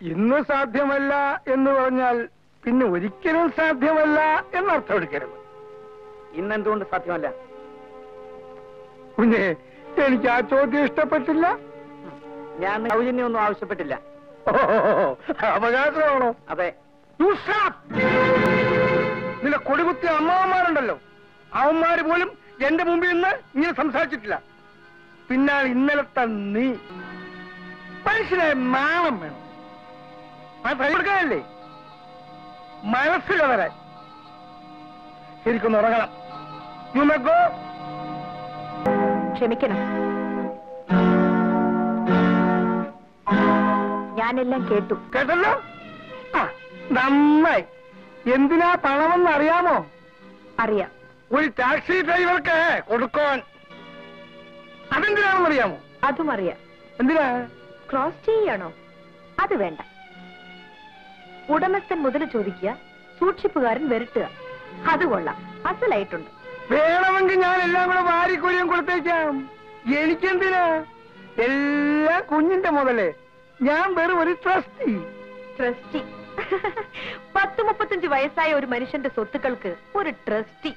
ഇന്ന് സാധ്യമല്ല എന്ന് പറഞ്ഞാൽ പിന്നെ ഒരിക്കലും സാധ്യമല്ല എന്നർത്ഥം എടുക്കരുത്. ഇന്നെന്തുകൊണ്ട് സാധ്യമല്ല? കുഞ്ഞെ, എനിക്ക് ആ ചോദ്യം ഇഷ്ടപ്പെട്ടില്ല. ഞാൻ സൗജന്യമൊന്നും ആവശ്യപ്പെട്ടില്ല. അവകാശമാണോ? അതെ. നിന്റെ കൊടികുത്തിയ അമ്മാവന്മാരുണ്ടല്ലോ, അവന്മാര് പോലും എന്റെ മുമ്പിൽ നിന്ന് ഇങ്ങനെ സംസാരിച്ചിട്ടില്ല. പിന്നെ ഇന്നലത്തെ നീ മനുഷ്യനെ നാണം വേണം. കൊടുക്കാനല്ലേ മനസ്സിൽ വരാൻ. ശരിക്കൊന്ന് ഉറങ്ങണം. ക്ഷമിക്കണം, ഞാനെല്ലാം കേട്ടു. കേട്ടല്ലോ? നന്നായി. എന്തിനാ പണമെന്ന് അറിയാമോ? അറിയാം. ഒരു ടാക്സി ഡ്രൈവർക്ക് കൊടുക്കാൻ. അതെന്തിനാണെന്ന് അറിയാമോ? അതും അറിയാം. എന്തിനാ? ക്രോസ് ചെയ്യാണോ? അത് വേണ്ട. ഉടമസ്ഥൻ മുതൽ ചോദിക്കുക, സൂക്ഷിപ്പുകാരൻ വരട്ടുക. അത് കൊള്ളാം, അസലായിട്ടുണ്ട്. വേണമെങ്കിൽ ഞാൻ എല്ലാം കൂടെ വാരിക്കൂലിയും കൊടുത്തേക്കാം. എനിക്കെന്തിനാ? എല്ലാം കുഞ്ഞിന്റെ മുതലേ. ഞാൻ വെറും ഒരു ട്രസ്റ്റി. ട്രസ്റ്റി? 10-35 വയസ്സായ ഒരു മനുഷ്യന്റെ സ്വത്തുക്കൾക്ക് ഒരു ട്രസ്റ്റി?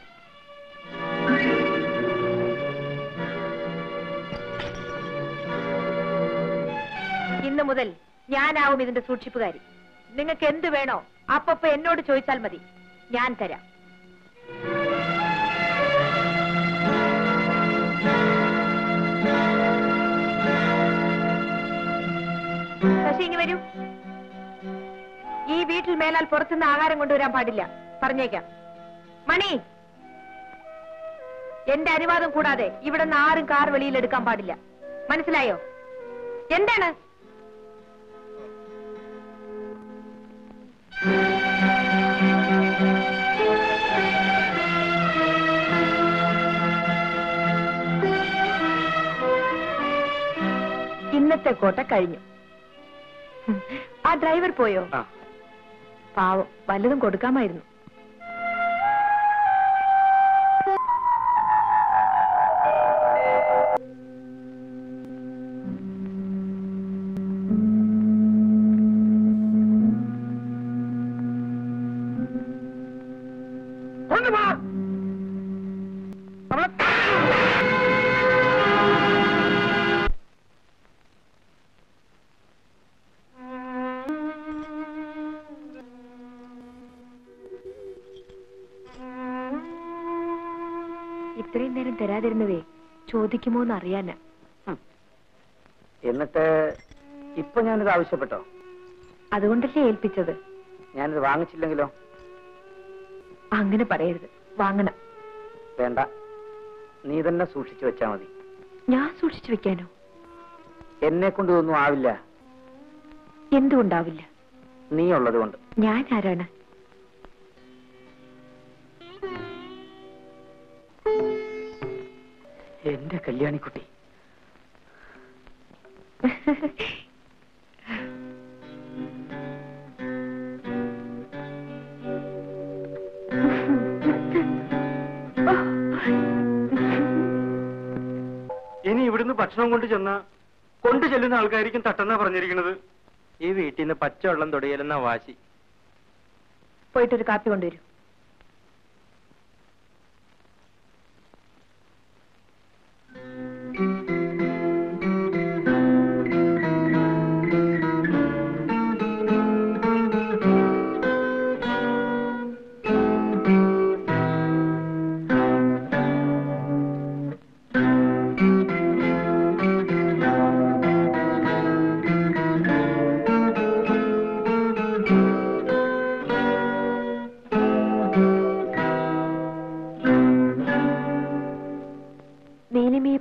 ഇന്ന് മുതൽ ഞാനാവും ഇതിന്റെ സൂക്ഷിപ്പുകാരി. നിങ്ങൾക്ക് എന്ത് വേണോ അപ്പപ്പ എന്നോട് ചോദിച്ചാൽ മതി, ഞാൻ തരാം. ശശി, ഇനി വരൂ. ഈ വീട്ടിൽ മേലാൽ പുറത്തുനിന്ന് ആഹാരം കൊണ്ടുവരാൻ പാടില്ല, പറഞ്ഞേക്കാം. മണി, എന്റെ അനുവാദം കൂടാതെ ഇവിടെ നിന്ന് ആരും കാർ വെളിയിൽ എടുക്കാൻ പാടില്ല, മനസ്സിലായോ? എന്താണ്? ഇന്നത്തെ കോട്ട കഴിഞ്ഞു. ആ ഡ്രൈവർ പോയോ? പാവം, വല്ലതും കൊടുക്കാമായിരുന്നു. ഇത്രയും നേരം തരാതിരുന്നതേ ചോദിക്കുമോ എന്ന് അറിയാനാ. എന്നിട്ട് ഇപ്പൊ ഞാനിത് ആവശ്യപ്പെട്ടോ? അതുകൊണ്ടല്ലേ ഏൽപ്പിച്ചത്. ഞാനിത് വാങ്ങിച്ചില്ലെങ്കിലോ? അങ്ങനെ പറയരുത്, വാങ്ങണം. വേണ്ട, നീ തന്നെ സൂക്ഷിച്ചു വെച്ചാ മതി. ഞാൻ സൂക്ഷിച്ചു വെക്കാനോ? എന്നെ കൊണ്ട് ഇതൊന്നും ആവില്ല. എന്തുകൊണ്ടാവില്ല? നീ ഉള്ളത് കൊണ്ട്. ഞാൻ ആരാണ്? എന്റെ കല്യാണിക്കുട്ടി. ഇനി ഇവിടുന്ന് ഭക്ഷണം കൊണ്ട് ചെല്ലുന്ന ആൾക്കാരിക്കും തട്ടെന്നാ പറഞ്ഞിരിക്കുന്നത്. ഈ വീട്ടിൽ നിന്ന് പച്ചവെള്ളം തൊടിയലെന്ന വാശി. പോയിട്ടൊരു കാപ്പി കൊണ്ടുവരും.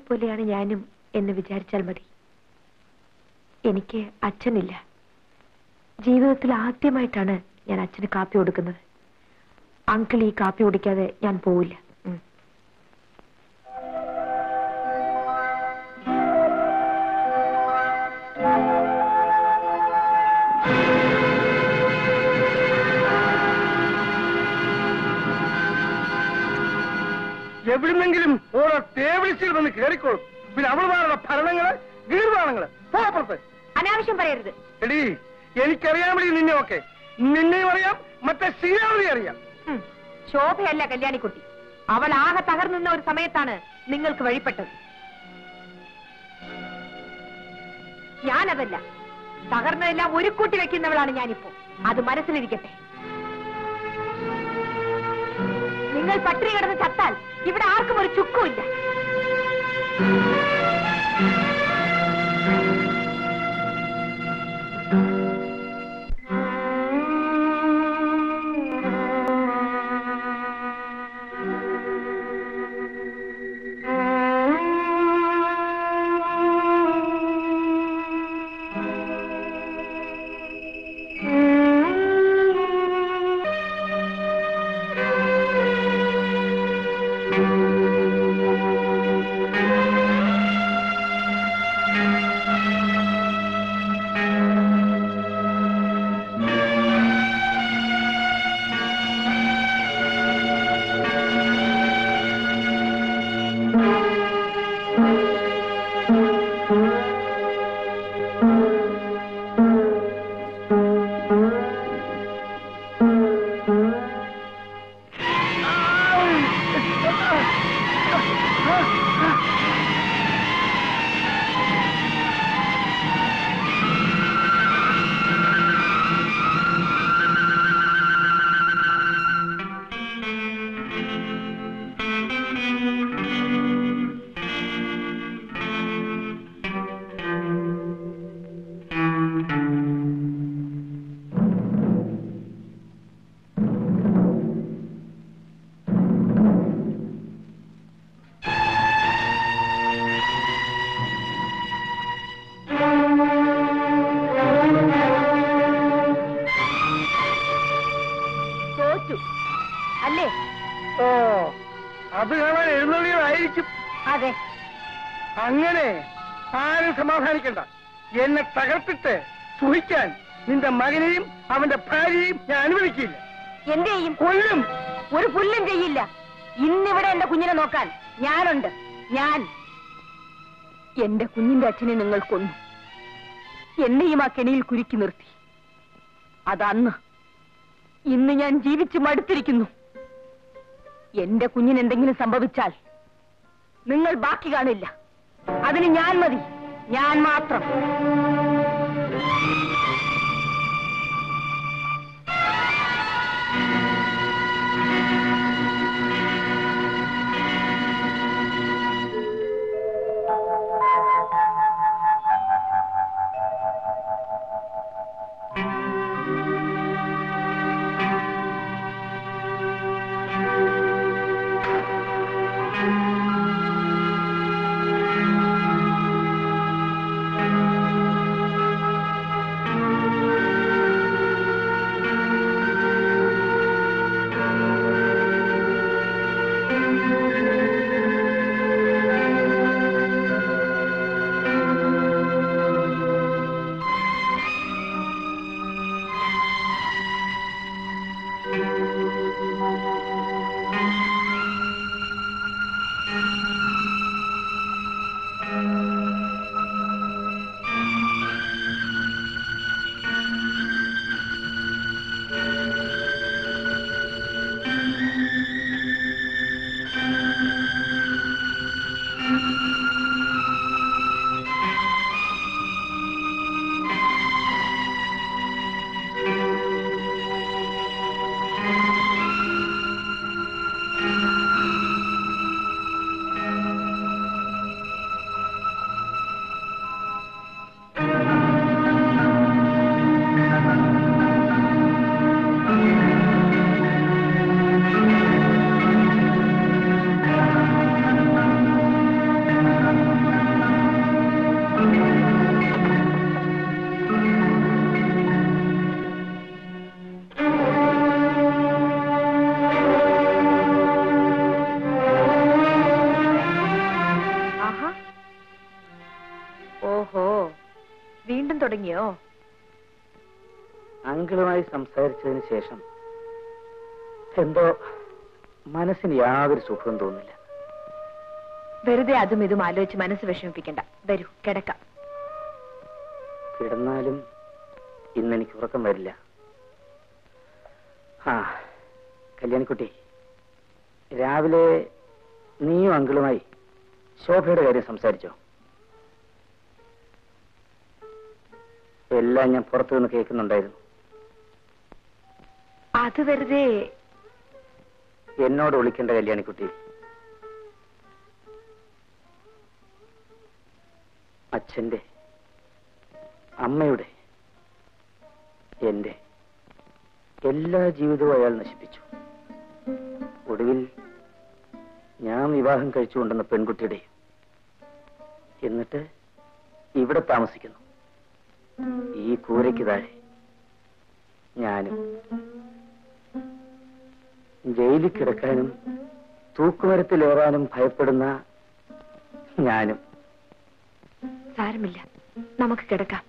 പോലെയാണ് ഞാനും എന്ന് വിചാരിച്ചാൽ മതി. എനിക്ക് അച്ഛനില്ല. ജീവിതത്തിൽ ആദ്യമായിട്ടാണ് ഞാൻ അച്ഛന് കാപ്പി കൊടുക്കുന്നത്. അങ്കിൾ ഈ കാപ്പി കുടിക്കാതെ ഞാൻ പോവില്ല. എവിടുന്നെങ്കിലും ഓരോ തേവിളിച്ചിൽ വന്ന് കയറിക്കോളും. പിന്നെ അവളുമാരുടെ ഭരണങ്ങള് ഗീർവാണങ്ങള്. പുറത്ത് അനാവശ്യം പറയരുത്. എടീ, എനിക്കറിയാമടി നിന്നെ ഒക്കെ. നിന്നെയും അറിയാം, മറ്റേ ശ്രീരാമനെ അറിയാം. ശോഭയല്ല കല്യാണിക്കുട്ടി. അവൾ ആകെ തകർന്നുന്ന ഒരു സമയത്താണ് നിങ്ങൾക്ക് വഴിപ്പെട്ടത്. ഞാനതല്ല, തകർന്നതെല്ലാം ഒരു കൂട്ടി വെക്കുന്നവളാണ് ഞാനിപ്പോ. അത് മനസ്സിലിരിക്കട്ടെ. നിങ്ങൾ പട്ടിണി കിടന്ന് ചത്താൽ ഇവിടെ ആർക്കും ഒരു ചുക്കുമില്ല. അല്ലേ? ഓ, അത് കാണാൻ എഴുന്നള്ളിയതായിരിക്കും. അതെ. അങ്ങനെ ആരും സമാധാനിക്കണ്ട. എന്നെ തകർത്തിട്ട് സുഖിക്കാൻ നിന്റെ മകനെയും അവന്റെ ഭാര്യയും ഞാൻ അനുവദിക്കില്ല. എന്ത് ചെയ്യും? കൊല്ലും. ഒരു പുല്ലും ചെയ്യില്ല. ഇന്നിവിടെ എന്റെ കുഞ്ഞിനെ നോക്കാൻ ഞാനുണ്ട്. ഞാൻ എന്റെ കുഞ്ഞിന്റെ അച്ഛനെ നിങ്ങൾ കൊന്നു. എന്നെയും ആ കെണിയിൽ കുരുക്കി നിർത്തി. അതന്ന്. ഇന്ന് ഞാൻ ജീവിച്ചു മടുത്തിരിക്കുന്നു. എന്റെ കുഞ്ഞിന് എന്തെങ്കിലും സംഭവിച്ചാൽ നിങ്ങൾ ബാക്കി കാണില്ല. അതിന് ഞാൻ മതി, ഞാൻ മാത്രം. തുടങ്ങിയോ? അങ്കിളുമായി സംസാരിച്ചതിന് ശേഷം എന്തോ മനസ്സിന് യാതൊരു സുഖവും തോന്നില്ല. വെറുതെ അതും ഇതും ആലോചിച്ച് മനസ്സ് വിഷമിപ്പിക്കണ്ട. വരൂ, കിടക്കാം. കിടന്നാലും ഇന്നെനിക്ക് ഉറക്കം വരില്ല. ആ കല്യാണിക്കുട്ടി, രാവിലെ നീയും അങ്കിളുമായി ശോഭയുടെ കാര്യം സംസാരിച്ചോ? എല്ലാം ഞാൻ പുറത്തു നിന്ന് കേൾക്കുന്നുണ്ടായിരുന്നു. അത് വെറുതെ എന്നോട് വിളിക്കേണ്ട കല്യാണിക്കുട്ടി. അച്ഛന്റെ, അമ്മയുടെ, എന്റെ എല്ലാ ജീവിതവും അയാൾ നശിപ്പിച്ചു. ഒടുവിൽ ഞാൻ വിവാഹം കഴിച്ചുകൊണ്ടുവന്ന പെൺകുട്ടിയുടെ. എന്നിട്ട് ഇവിടെ താമസിക്കുന്നു, ഈ കൂരയ്ക്ക് താഴെ. ഞാനും ജയിലിൽ കിടക്കാനും തൂക്കുമരത്തിലേറാനും ഭയപ്പെടുന്ന ഞാനും. സാരമില്ല, നമുക്ക് കിടക്കാം.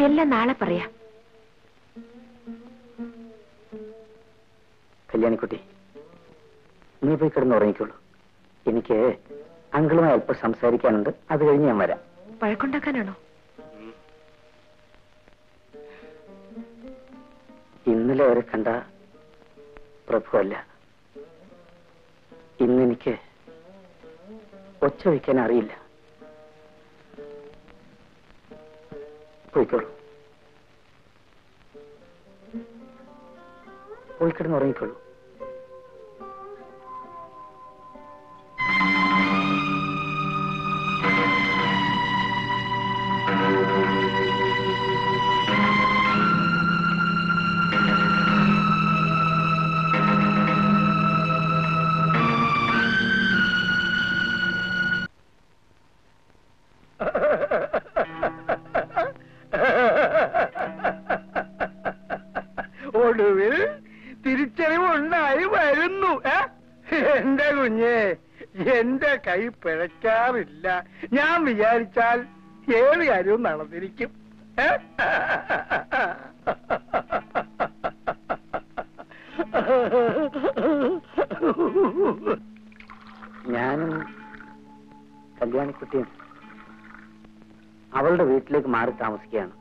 എല്ലാം നാളെ പറയാം. കല്യാണിക്കുട്ടി, നീ പോയി കിടന്നുറങ്ങിക്കോളൂ. എനിക്ക് അങ്കിളുമായി അല്പം സംസാരിക്കാനുണ്ട്. അത് കഴിഞ്ഞ് ഞാൻ വരാം. വഴക്കുണ്ടാക്കാനാണോ? ഇന്നലെ വരെ കണ്ട പ്രഭുവല്ല. ഇന്നെനിക്ക് ഒച്ച വയ്ക്കാൻ അറിയില്ല. പോയിക്കോളൂ, പോയി കിടന്നുറങ്ങിക്കോളൂ. ഒടുവിൽ തിരിച്ചറിവുണ്ടായി വരുന്നു. എന്റെ കുഞ്ഞെ, എന്റെ കൈ പിഴയ്ക്കാറില്ല. ഞാൻ വിചാരിച്ചാൽ ഏത് കാര്യവും നടന്നിരിക്കും. ഞാനും കല്യാണിക്കുട്ടിയും അവളുടെ വീട്ടിലേക്ക് മാറി താമസിക്കുകയാണ്.